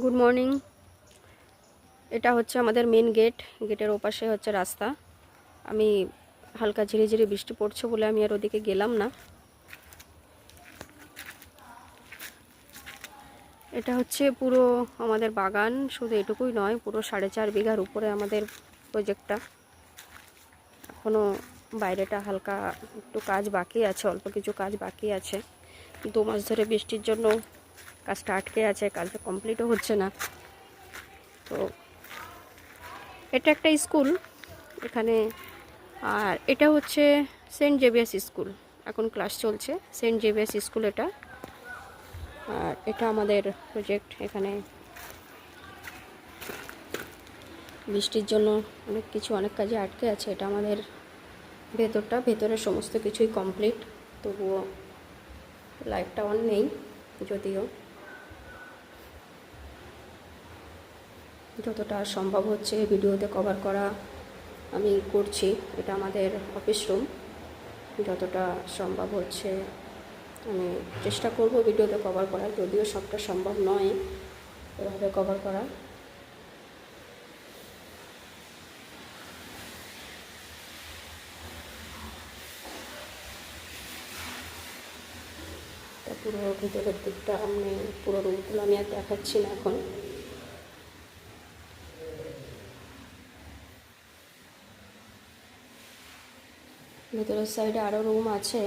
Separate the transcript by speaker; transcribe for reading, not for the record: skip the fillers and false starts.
Speaker 1: Good morning. এটা হচ্ছে আমাদের মেন গেট। গেটের ওপাশে হচ্ছে রাস্তা। আমি হালকা ঝিরে ঝিরে বৃষ্টি পড়ছে বলে আমি আর ওদিকে গেলাম না। এটা হচ্ছে পুরো আমাদের বাগান, শুধু এটুকুই নয়, পুরো 4.5 বিঘার উপরে আমাদের প্রজেক্টটা। এখনও বাইরেটা হালকা একটু কাজ বাকি আছে, অল্প কিছু কাজ বাকি আছে। 2 মাস ধরে বৃষ্টির জন্য কাজটা আটকে আছে, কাজটা কমপ্লিটও হচ্ছে না। তো এটা একটা স্কুল এখানে। আর এটা হচ্ছে সেন্ট জেভিয়ার্স স্কুল, এখন ক্লাস চলছে। সেন্ট জেভিয়ার্স স্কুল এটা। আর এটা আমাদের প্রজেক্ট। এখানে বৃষ্টির জন্য অনেক কাজে আটকে আছে। এটা আমাদের ভেতরের সমস্ত কিছুই কমপ্লিট, তবুও লাইটটা অন নেই। যদিও যতটা সম্ভব হচ্ছে ভিডিওতে কভার করা আমি করছি। এটা আমাদের অফিস রুম। যতটা সম্ভব হচ্ছে আমি চেষ্টা করব ভিডিওতে কভার করার, যদিও সবটা সম্ভব নয় এভাবে কভার করা। পুরো ভিতরের দিকটা আমি পুরো রুমগুলো আমি আর দেখাচ্ছি না এখন। ভেতরের সাইডে আরও রুম আছে,